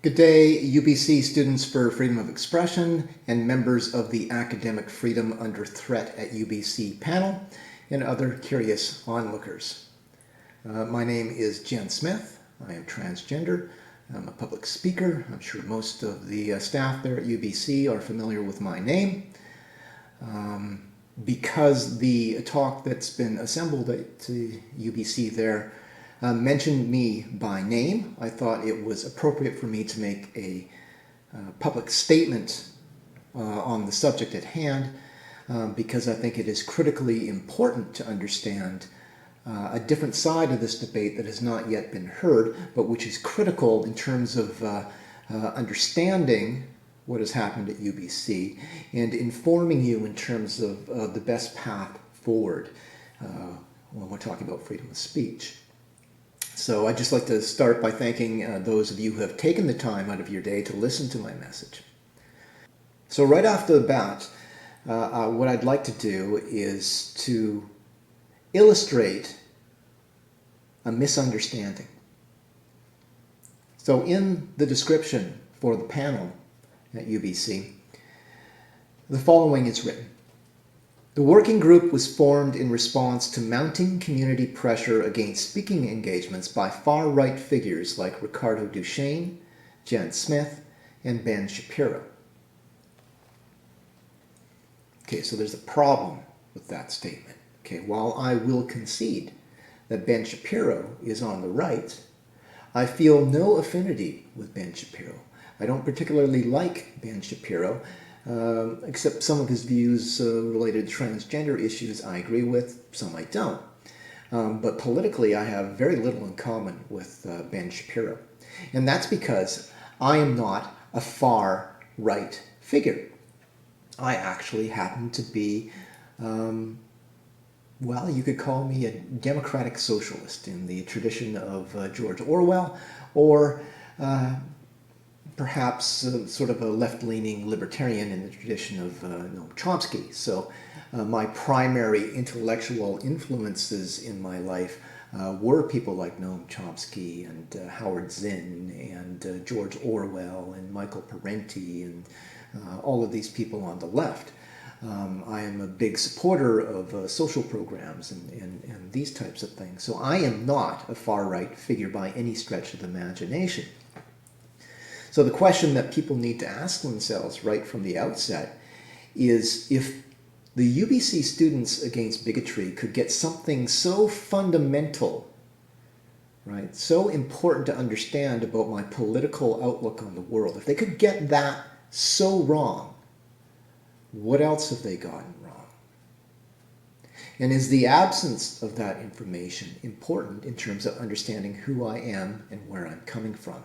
Good day, UBC Students for Freedom of Expression and members of the Academic Freedom Under Threat at UBC panel and other curious onlookers. My name is Jenn Smith. I am transgender. I'm a public speaker. I'm sure most of the staff there at UBC are familiar with my name. Because the talk that's been assembled at UBC there mentioned me by name, I thought it was appropriate for me to make a public statement on the subject at hand because I think it is critically important to understand a different side of this debate that has not yet been heard, but which is critical in terms of understanding what has happened at UBC and informing you in terms of the best path forward when we're talking about freedom of speech. So I'd just like to start by thanking those of you who have taken the time out of your day to listen to my message. So right off the bat, what I'd like to do is to illustrate a misunderstanding. So in the description for the panel at UBC, the following is written. The working group was formed in response to mounting community pressure against speaking engagements by far-right figures like Ricardo Duchesne, Jenn Smith, and Ben Shapiro. Okay, so there's a problem with that statement. Okay, while I will concede that Ben Shapiro is on the right, I feel no affinity with Ben Shapiro. I don't particularly like Ben Shapiro, except some of his views related to transgender issues I agree with, some I don't. But politically, I have very little in common with Ben Shapiro. And that's because I am not a far-right figure. I actually happen to be, well, you could call me a democratic socialist in the tradition of George Orwell, or perhaps sort of a left-leaning libertarian in the tradition of Noam Chomsky. So my primary intellectual influences in my life were people like Noam Chomsky and Howard Zinn and George Orwell and Michael Parenti and all of these people on the left. I am a big supporter of social programs and these types of things. So I am not a far-right figure by any stretch of the imagination. So the question that people need to ask themselves right from the outset is if the UBC Students Against Bigotry could get something so fundamental, right, so important to understand about my political outlook on the world, if they could get that so wrong, what else have they gotten wrong? And is the absence of that information important in terms of understanding who I am and where I'm coming from?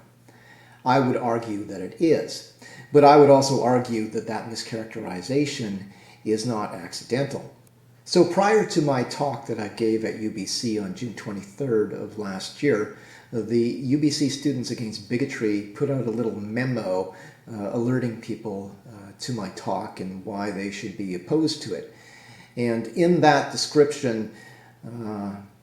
I would argue that it is, but I would also argue that that mischaracterization is not accidental. So prior to my talk that I gave at UBC on June 23rd of last year, the UBC Students Against Bigotry put out a little memo alerting people to my talk and why they should be opposed to it. And in that description,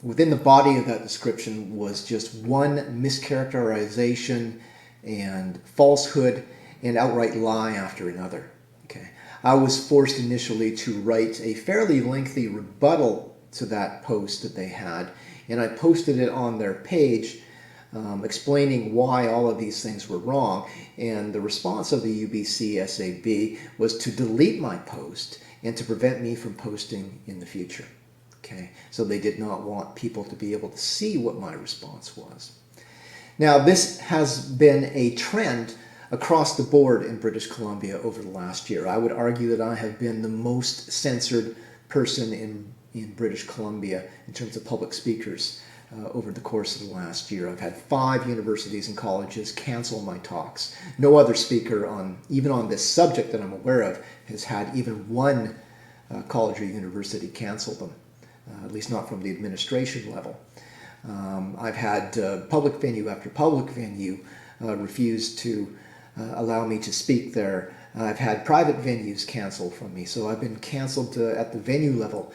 within the body of that description was just one mischaracterization and falsehood and outright lie after another. Okay, I was forced initially to write a fairly lengthy rebuttal to that post that they had, and I posted it on their page explaining why all of these things were wrong, and the response of the UBC SAB was to delete my post and to prevent me from posting in the future. Okay, so they did not want people to be able to see what my response was. Now, this has been a trend across the board in British Columbia over the last year. I would argue that I have been the most censored person in British Columbia in terms of public speakers over the course of the last year. I've had 5 universities and colleges cancel my talks. No other speaker, even on this subject that I'm aware of, has had even one college or university cancel them, at least not from the administration level. I've had public venue after public venue refuse to allow me to speak there. I've had private venues cancel from me, so I've been canceled at the venue level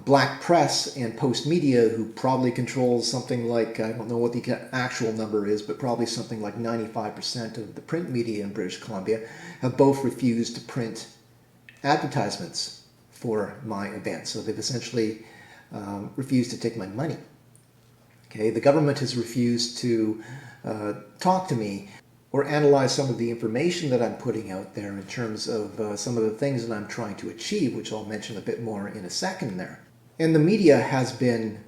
black press and post media, who probably controls something like, I don't know what the actual number is, but probably something like 95% of the print media in British Columbia, have both refused to print advertisements for my event. So they've essentially refused to take my money. Okay, the government has refused to talk to me or analyze some of the information that I'm putting out there in terms of some of the things that I'm trying to achieve, which I'll mention a bit more in a second there. And the media has been,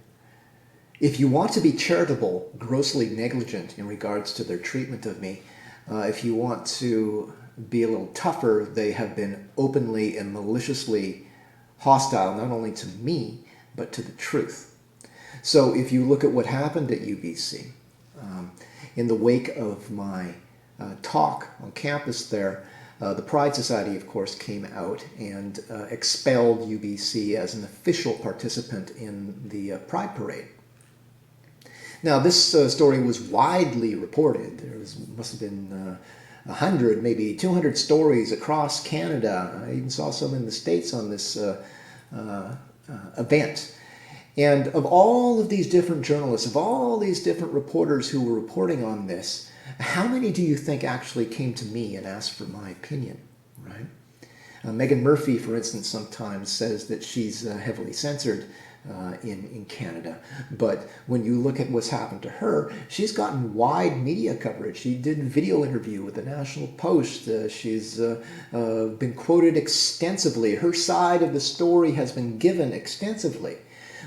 if you want to be charitable, grossly negligent in regards to their treatment of me. If you want to be a little tougher, they have been openly and maliciously hostile, not only to me, but to the truth. So if you look at what happened at UBC, in the wake of my talk on campus there, the Pride Society, of course, came out and expelled UBC as an official participant in the Pride Parade. Now, this story was widely reported. There must have been 100, maybe 200 stories across Canada. I even saw some in the States on this event. And of all of these different journalists, of all these different reporters who were reporting on this, how many do you think actually came to me and asked for my opinion, right? Megan Murphy, for instance, sometimes says that she's heavily censored in Canada. But when you look at what's happened to her, she's gotten wide media coverage. She did a video interview with the National Post. She's been quoted extensively. Her side of the story has been given extensively.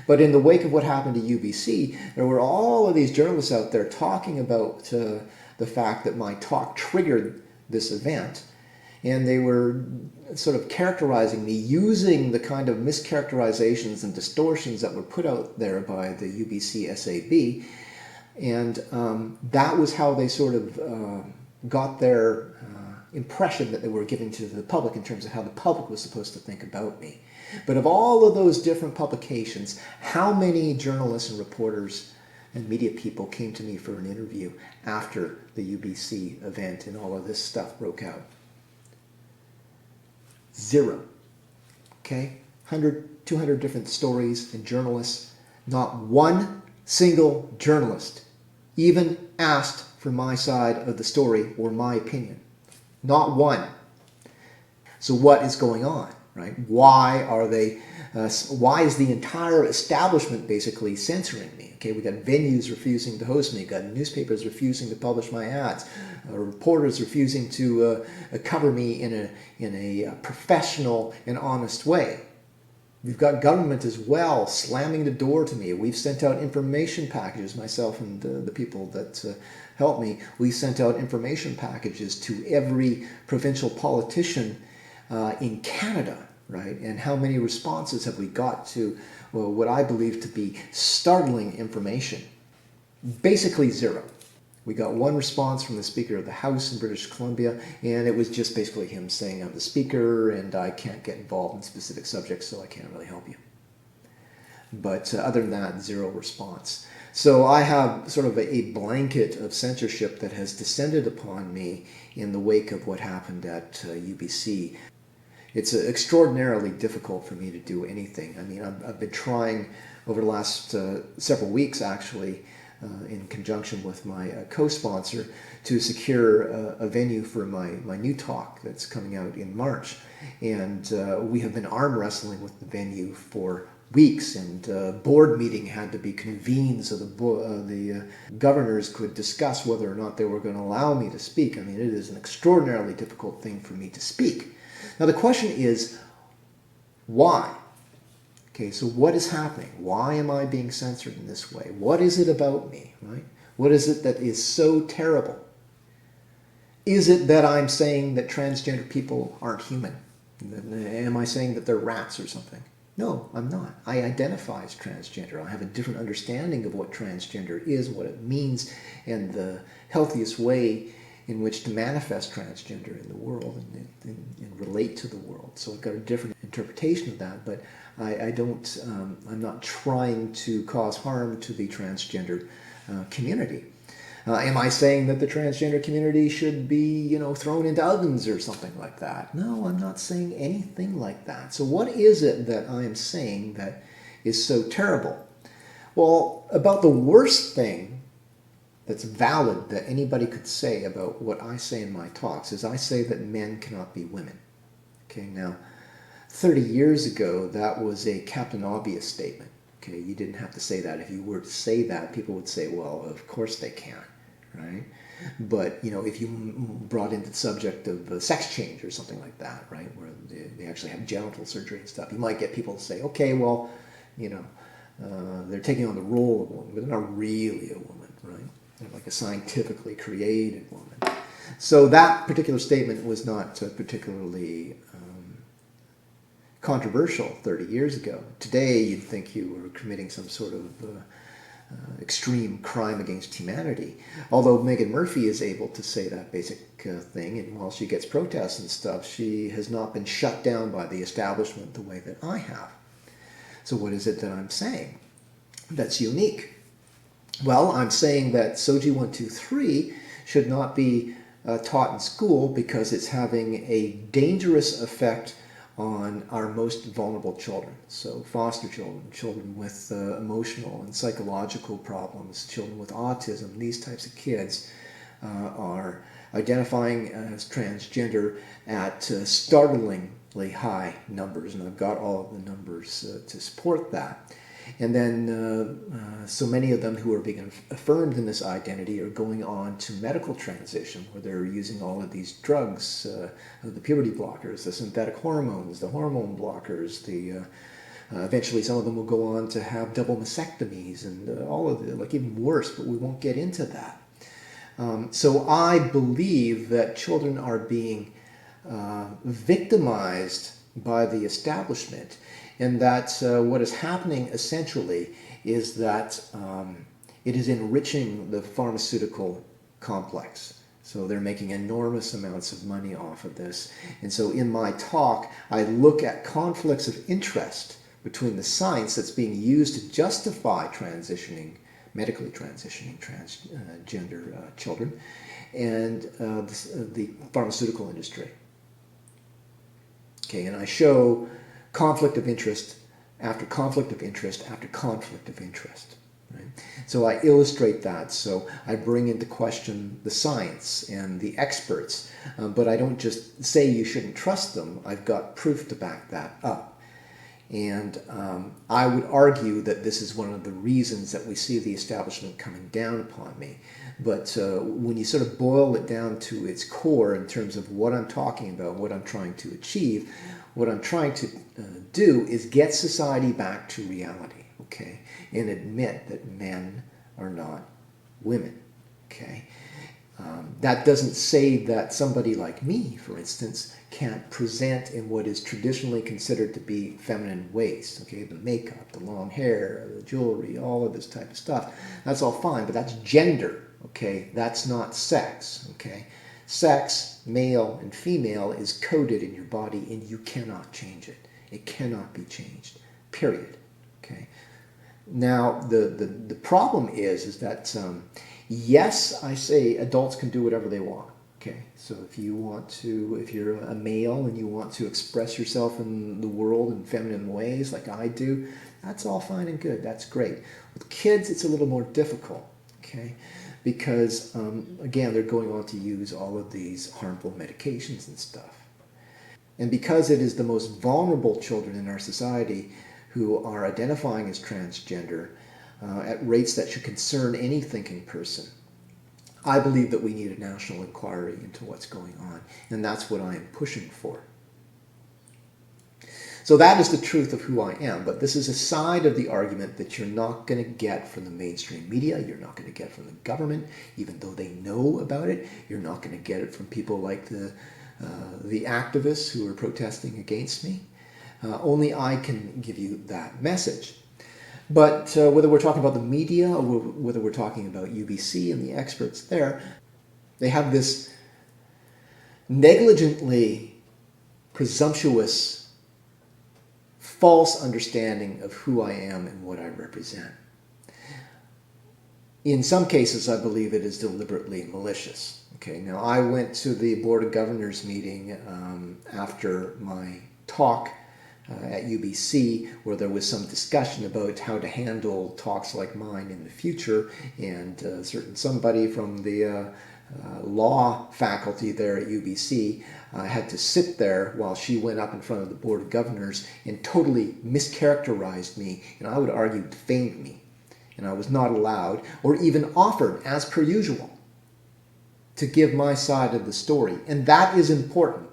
But in the wake of what happened to UBC, there were all of these journalists out there talking about the fact that my talk triggered this event. And they were sort of characterizing me, using the kind of mischaracterizations and distortions that were put out there by the UBC SAB. And that was how they sort of got their impression that they were giving to the public in terms of how the public was supposed to think about me. But of all of those different publications, how many journalists and reporters and media people came to me for an interview after the UBC event and all of this stuff broke out? 0. Okay? 100, 200 different stories and journalists. Not one single journalist even asked for my side of the story or my opinion. Not one. So what is going on, right? Why are they, why is the entire establishment basically censoring me? Okay, we got venues refusing to host me, got newspapers refusing to publish my ads, reporters refusing to cover me in a professional and honest way. We've got government as well slamming the door to me. We've sent out information packages, myself and the people that help me. We sent out information packages to every provincial politician in Canada, right? And how many responses have we got to what I believe to be startling information? Basically 0. We got one response from the Speaker of the House in British Columbia, and it was just basically him saying, I'm the Speaker and I can't get involved in specific subjects, so I can't really help you. But other than that, 0 response. So I have sort of a blanket of censorship that has descended upon me in the wake of what happened at UBC. It's extraordinarily difficult for me to do anything. I mean, I've been trying over the last several weeks, actually, in conjunction with my co-sponsor, to secure a venue for my new talk that's coming out in March. And we have been arm wrestling with the venue for weeks, and a board meeting had to be convened so the governors could discuss whether or not they were going to allow me to speak. I mean, it is an extraordinarily difficult thing for me to speak. Now the question is, why? Okay, so what is happening? Why am I being censored in this way? What is it about me, right? What is it that is so terrible? Is it that I'm saying that transgender people aren't human? Am I saying that they're rats or something? No, I'm not. I identify as transgender. I have a different understanding of what transgender is, what it means, and the healthiest way in which to manifest transgender in the world and relate to the world. So I've got a different interpretation of that, but I'm not trying to cause harm to the transgender community. Am I saying that the transgender community should be, thrown into ovens or something like that? No, I'm not saying anything like that. So what is it that I am saying that is so terrible. Well, about the worst thing that's valid that anybody could say about what I say in my talks is I say that men cannot be women. Okay, now 30 years ago that was a Captain Obvious statement. Okay, you didn't have to say that. If you were to say that, people would say, well, of course they can, right? But, if you brought in the subject of sex change or something like that, right, where they actually have genital surgery and stuff, you might get people to say, okay, well, they're taking on the role of a woman, but they're not really a woman, right? They're like a scientifically created woman. So that particular statement was not particularly controversial 30 years ago. Today, you'd think you were committing some sort of extreme crime against humanity. Although Megan Murphy is able to say that basic thing, and while she gets protests and stuff, she has not been shut down by the establishment the way that I have. So what is it that I'm saying that's unique? Well, I'm saying that Soji 123 should not be taught in school because it's having a dangerous effect on our most vulnerable children. So foster children, children with emotional and psychological problems, children with autism, these types of kids are identifying as transgender at startlingly high numbers, and I've got all of the numbers to support that. And then so many of them who are being affirmed in this identity are going on to medical transition, where they're using all of these drugs, the puberty blockers, the synthetic hormones, the hormone blockers, eventually some of them will go on to have double mastectomies and all of it, like even worse, but we won't get into that. So I believe that children are being victimized by the establishment, and that what is happening essentially is that it is enriching the pharmaceutical complex. So they're making enormous amounts of money off of this. And so in my talk, I look at conflicts of interest between the science that's being used to justify medically transitioning transgender children, and the pharmaceutical industry. Okay, and I show conflict of interest after conflict of interest after conflict of interest. Right? So I illustrate that. So I bring into question the science and the experts, but I don't just say you shouldn't trust them. I've got proof to back that up. And I would argue that this is one of the reasons that we see the establishment coming down upon me. But when you sort of boil it down to its core in terms of what I'm talking about, what I'm trying to achieve, what I'm trying to do is get society back to reality, okay, and admit that men are not women, okay. That doesn't say that somebody like me, for instance, can't present in what is traditionally considered to be feminine ways, okay, the makeup, the long hair, the jewelry, all of this type of stuff. That's all fine, but that's gender, okay, that's not sex, okay. Sex, male and female, is coded in your body and you cannot change it. It cannot be changed, period, okay. Now, the problem is that, yes, I say adults can do whatever they want. Okay, so if you're a male and you want to express yourself in the world in feminine ways like I do, that's all fine and good. That's great. With kids, it's a little more difficult, okay, because, again, they're going on to use all of these harmful medications and stuff. And because it is the most vulnerable children in our society who are identifying as transgender at rates that should concern any thinking person, I believe that we need a national inquiry into what's going on, and that's what I am pushing for. So that is the truth of who I am, but this is a side of the argument that you're not going to get from the mainstream media, you're not going to get from the government, even though they know about it. You're not going to get it from people like the activists who are protesting against me. Only I can give you that message. But whether we're talking about the media or whether we're talking about UBC and the experts there, they have this negligently presumptuous, false understanding of who I am and what I represent. In some cases, I believe it is deliberately malicious. Okay, now I went to the Board of Governors meeting after my talk at UBC, where there was some discussion about how to handle talks like mine in the future, and somebody from the law faculty there at UBC had to sit there while she went up in front of the Board of Governors and totally mischaracterized me, and I would argue defamed me. And I was not allowed, or even offered, as per usual, to give my side of the story. And that is important.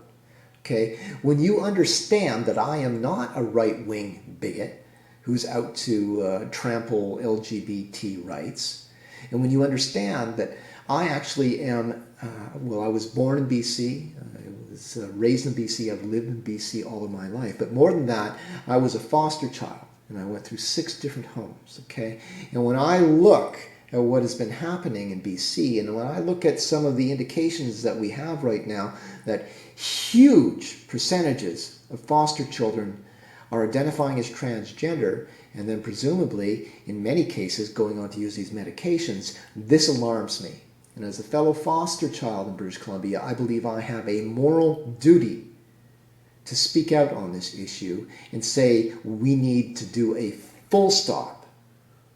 Okay? When you understand that I am not a right-wing bigot who's out to trample LGBT rights, and when you understand that I actually am, I was born in BC, I was raised in BC, I've lived in BC all of my life, but more than that, I was a foster child, and I went through 6 different homes, okay? And when I look at what has been happening in BC, and when I look at some of the indications that we have right now, that huge percentages of foster children are identifying as transgender, and then presumably, in many cases, going on to use these medications, this alarms me. And as a fellow foster child in British Columbia, I believe I have a moral duty to speak out on this issue and say we need to do a full stop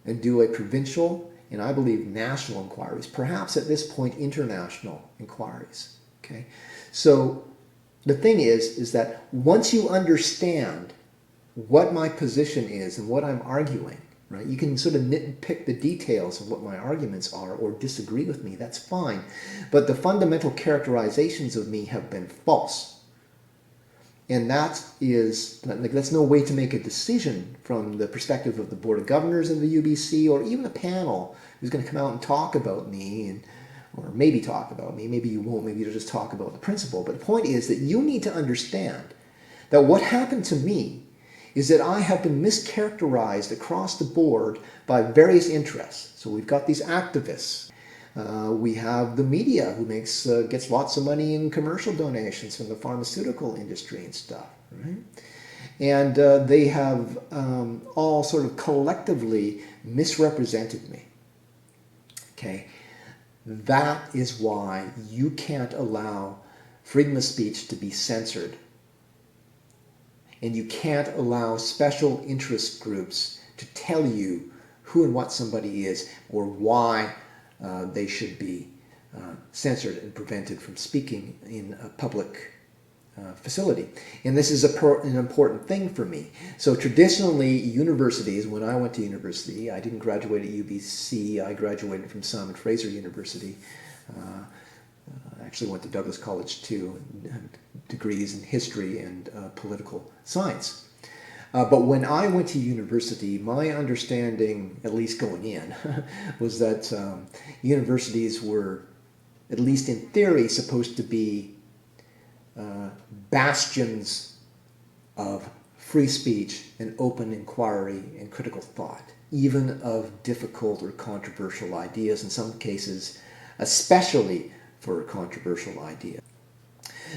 and do a provincial and I believe national inquiries, perhaps at this point international inquiries. Okay, so the thing is that once you understand what my position is and what I'm arguing, right? You can sort of nitpick the details of what my arguments are or disagree with me, that's fine. But the fundamental characterizations of me have been false. And that's no way to make a decision from the perspective of the Board of Governors of the UBC or even a panel who's going to come out and talk about me, or maybe talk about me. Maybe you won't, maybe you'll just talk about the principle. But the point is that you need to understand that what happened to me is that I have been mischaracterized across the board by various interests. So we've got these activists. We have the media who gets lots of money in commercial donations from the pharmaceutical industry and stuff, right? And they have all sort of collectively misrepresented me. Okay, that is why you can't allow freedom of speech to be censored. And you can't allow special interest groups to tell you who and what somebody is or why they should be censored and prevented from speaking in a public facility. And this is an important thing for me. So traditionally, universities, when I went to university, I didn't graduate at UBC, I graduated from Simon Fraser University. I actually went to Douglas College too, degrees in history and political science. But when I went to university, my understanding, at least going in, was that universities were, at least in theory, supposed to be bastions of free speech and open inquiry and critical thought, even of difficult or controversial ideas, in some cases, especially for controversial ideas.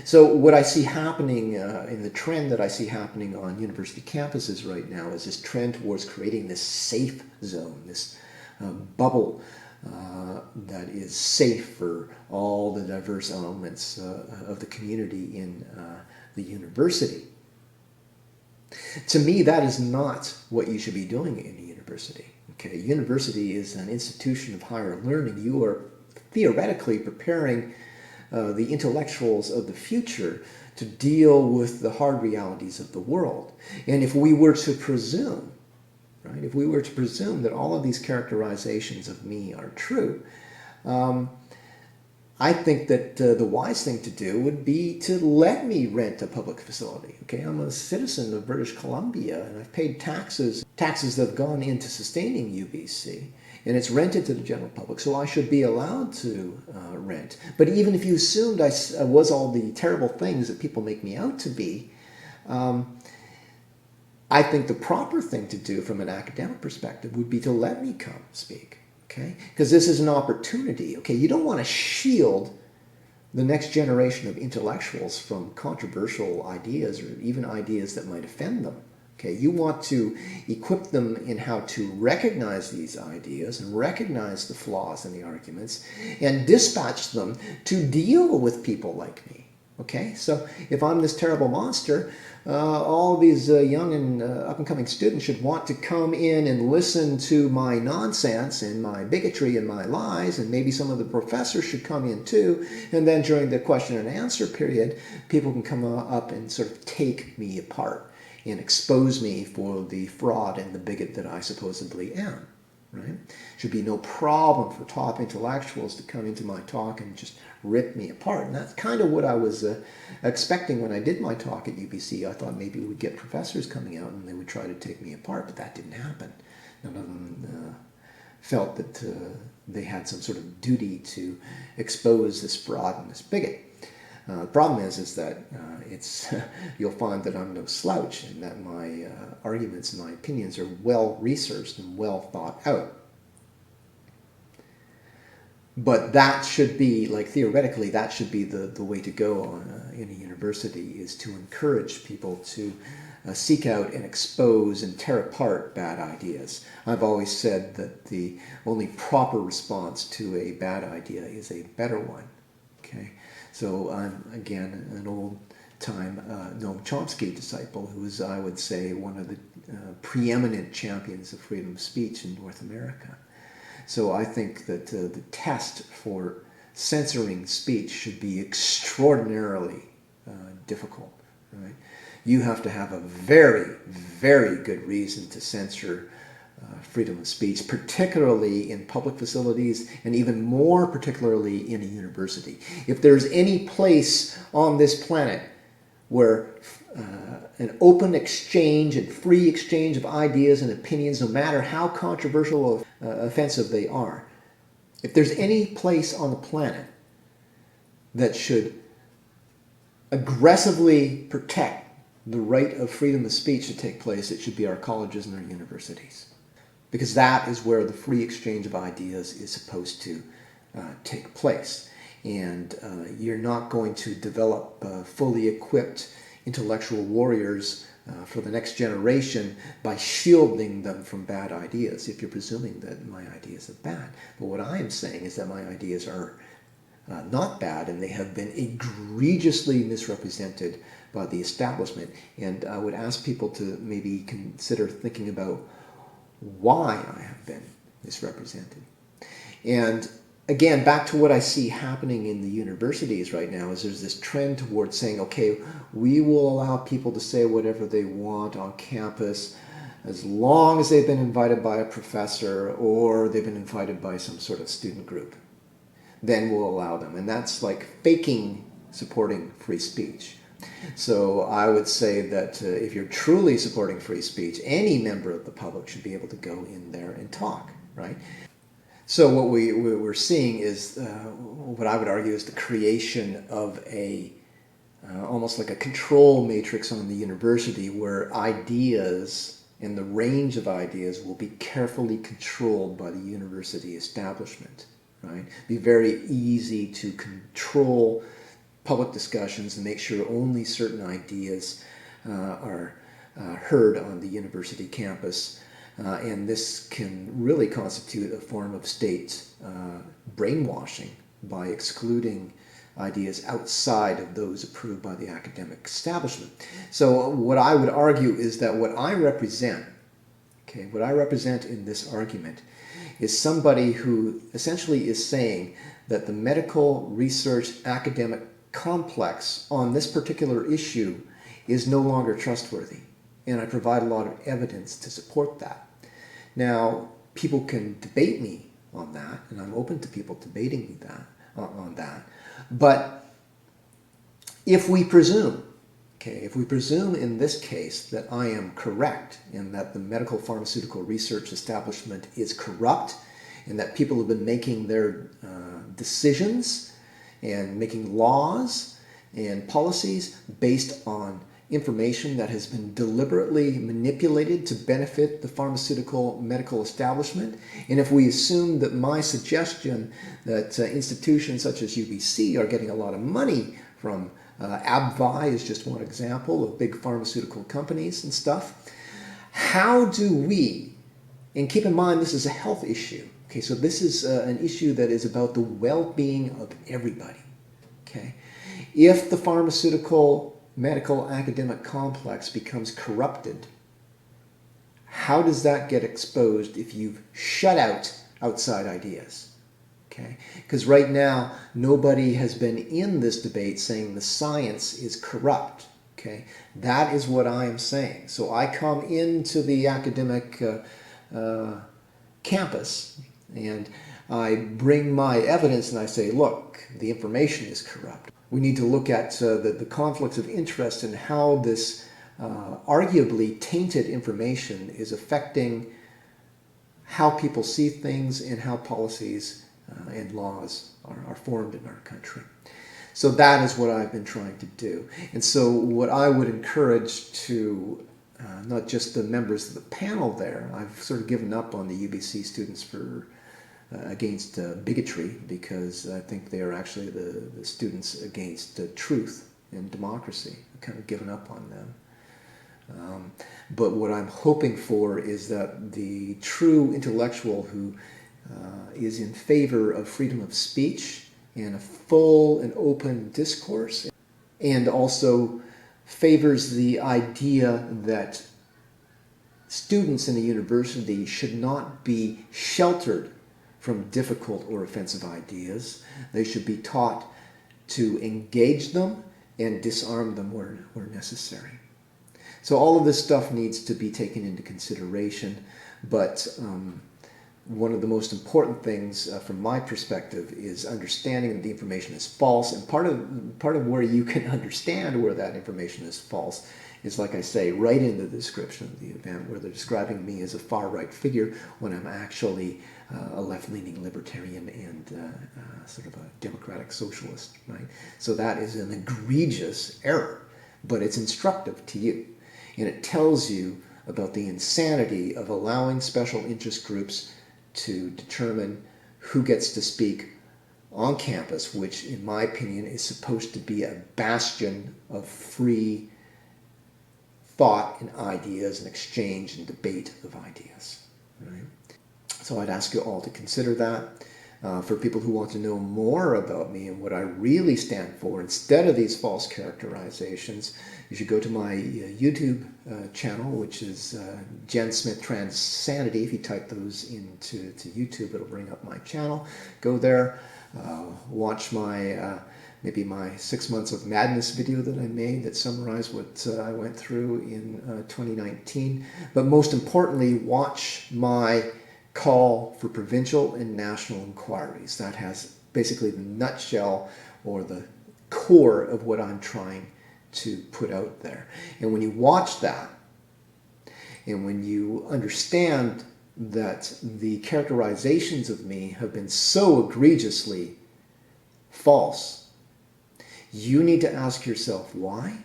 So what I see happening in the trend that I see happening on university campuses right now is this trend towards creating this safe zone, this bubble that is safe for all the diverse elements of the community in the university. To me, that is not what you should be doing in a university. Okay, university is an institution of higher learning. You are theoretically preparing the intellectuals of the future to deal with the hard realities of the world. And if we were to presume, right, if we were to presume that all of these characterizations of me are true, I think that the wise thing to do would be to let me rent a public facility. Okay, I'm a citizen of British Columbia, and I've paid taxes that have gone into sustaining UBC. And it's rented to the general public, so I should be allowed to rent. But even if you assumed I was all the terrible things that people make me out to be, I think the proper thing to do from an academic perspective would be to let me come speak, okay? Because this is an opportunity, okay? You don't want to shield the next generation of intellectuals from controversial ideas or even ideas that might offend them. Okay, you want to equip them in how to recognize these ideas and recognize the flaws in the arguments and dispatch them to deal with people like me. Okay, so if I'm this terrible monster, all these young and up-and-coming students should want to come in and listen to my nonsense and my bigotry and my lies, and maybe some of the professors should come in too, and then during the question and answer period, people can come up and sort of take me apart and expose me for the fraud and the bigot that I supposedly am. Right? Should be no problem for top intellectuals to come into my talk and just rip me apart. And that's kind of what I was expecting when I did my talk at UBC. I thought maybe we would get professors coming out and they would try to take me apart, but that didn't happen. None of them felt that they had some sort of duty to expose this fraud and this bigot. The problem is that you'll find that I'm no slouch and that my arguments and my opinions are well researched and well thought out. But that should be, like theoretically, that should be the way to go in a university, is to encourage people to seek out and expose and tear apart bad ideas. I've always said that the only proper response to a bad idea is a better one. Okay. So I'm, again, an old-time Noam Chomsky disciple who is, I would say, one of the preeminent champions of freedom of speech in North America. So I think that the test for censoring speech should be extraordinarily difficult. Right? You have to have a very, very good reason to censor freedom of speech, particularly in public facilities, and even more particularly in a university. If there's any place on this planet where an open exchange and free exchange of ideas and opinions, no matter how controversial or offensive they are, if there's any place on the planet that should aggressively protect the right of freedom of speech to take place, it should be our colleges and our universities. Because that is where the free exchange of ideas is supposed to take place. And you're not going to develop fully equipped intellectual warriors for the next generation by shielding them from bad ideas, if you're presuming that my ideas are bad. But what I am saying is that my ideas are not bad, and they have been egregiously misrepresented by the establishment. And I would ask people to maybe consider thinking about why I have been misrepresented. And again, back to what I see happening in the universities right now, is there's this trend towards saying, okay, we will allow people to say whatever they want on campus as long as they've been invited by a professor or they've been invited by some sort of student group. Then we'll allow them. And that's like faking supporting free speech. So I would say that if you're truly supporting free speech, any member of the public should be able to go in there and talk, right? So what we're seeing is what I would argue is the creation of a almost like a control matrix on the university, where ideas and the range of ideas will be carefully controlled by the university establishment, right? Be very easy to control public discussions and make sure only certain ideas are heard on the university campus. And this can really constitute a form of state brainwashing by excluding ideas outside of those approved by the academic establishment. So what I would argue is that what I represent, okay, what I represent in this argument is somebody who essentially is saying that the medical research academic complex on this particular issue is no longer trustworthy. And I provide a lot of evidence to support that. Now, people can debate me on that, and I'm open to people debating me on that. But if we presume, okay, if we presume in this case that I am correct and that the medical pharmaceutical research establishment is corrupt and that people have been making their decisions and making laws and policies based on information that has been deliberately manipulated to benefit the pharmaceutical medical establishment, and if we assume that my suggestion that institutions such as UBC are getting a lot of money from AbbVie is just one example of big pharmaceutical companies and stuff, how do we, and keep in mind this is a health issue, okay, so this is an issue that is about the well-being of everybody, okay? If the pharmaceutical, medical, academic complex becomes corrupted, how does that get exposed if you've shut out outside ideas? Okay? Because right now, nobody has been in this debate saying the science is corrupt. Okay? That is what I am saying. So I come into the academic campus and I bring my evidence and I say, look, the information is corrupt. We need to look at the conflicts of interest and how this arguably tainted information is affecting how people see things and how policies and laws are formed in our country. So that is what I've been trying to do. And so what I would encourage to not just the members of the panel there, I've sort of given up on the UBC students for against bigotry, because I think they are actually the students against truth and democracy. I've kind of given up on them. But what I'm hoping for is that the true intellectual who is in favor of freedom of speech and a full and open discourse, and also favors the idea that students in a university should not be sheltered from difficult or offensive ideas. They should be taught to engage them and disarm them where necessary. So all of this stuff needs to be taken into consideration, but one of the most important things from my perspective is understanding that the information is false, and part of where you can understand where that information is false is, like I say, right in the description of the event, where they're describing me as a far-right figure when I'm actually a left-leaning libertarian and sort of a democratic socialist, right? So that is an egregious error, but it's instructive to you. And it tells you about the insanity of allowing special interest groups to determine who gets to speak on campus, which in my opinion is supposed to be a bastion of free thought and ideas and exchange and debate of ideas. Right? So I'd ask you all to consider that. For people who want to know more about me and what I really stand for, instead of these false characterizations, you should go to my YouTube channel, which is Jenn Smith Transanity. If you type those into YouTube, it'll bring up my channel. Go there, watch my maybe my 6 months of madness video that I made that summarized what I went through in 2019. But most importantly, watch my call for provincial and national inquiries. That has basically the nutshell or the core of what I'm trying to put out there. And when you watch that, and when you understand that the characterizations of me have been so egregiously false, you need to ask yourself why,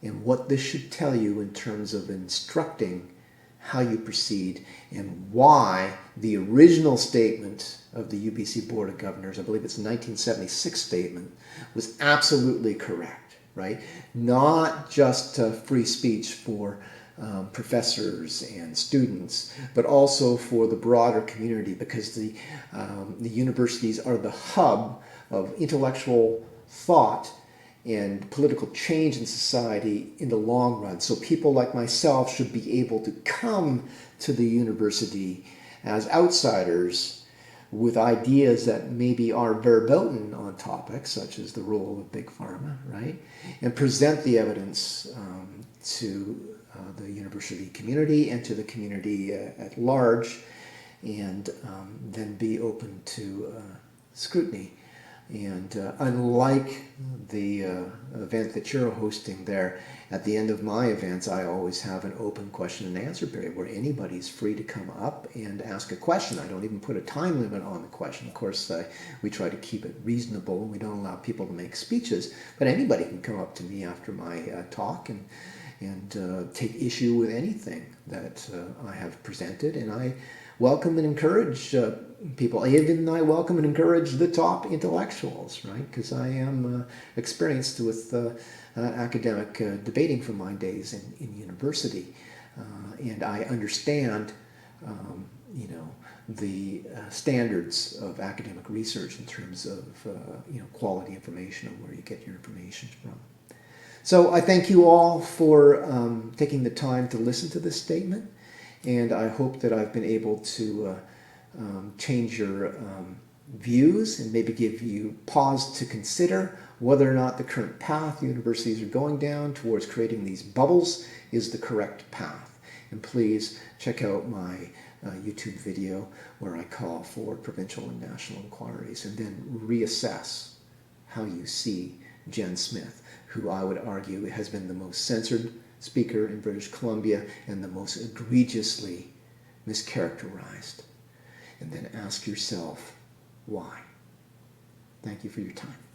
and what this should tell you in terms of instructing how you proceed, and why the original statement of the UBC Board of Governors, I believe it's a 1976 statement, was absolutely correct, right? Not just free speech for professors and students, but also for the broader community, because the universities are the hub of intellectual thought and political change in society in the long run. So people like myself should be able to come to the university as outsiders with ideas that maybe are verboten on topics such as the role of Big Pharma, right? And present the evidence to the university community and to the community at large, and then be open to scrutiny. And unlike the event that you're hosting there, at the end of my events, I always have an open question and answer period where anybody's free to come up and ask a question. I don't even put a time limit on the question. Of course, we try to keep it reasonable. We don't allow people to make speeches, but anybody can come up to me after my talk and take issue with anything that I have presented, and I welcome and encourage people. Even I welcome and encourage the top intellectuals, right? Because I am experienced with academic debating from my days in university, and I understand, the standards of academic research in terms of quality information and where you get your information from. So I thank you all for taking the time to listen to this statement, and I hope that I've been able to change your views and maybe give you pause to consider whether or not the current path universities are going down towards creating these bubbles is the correct path. And please check out my YouTube video where I call for provincial and national inquiries, and then reassess how you see Jenn Smith, who I would argue has been the most censored speaker in British Columbia and the most egregiously mischaracterized. And then ask yourself, why? Thank you for your time.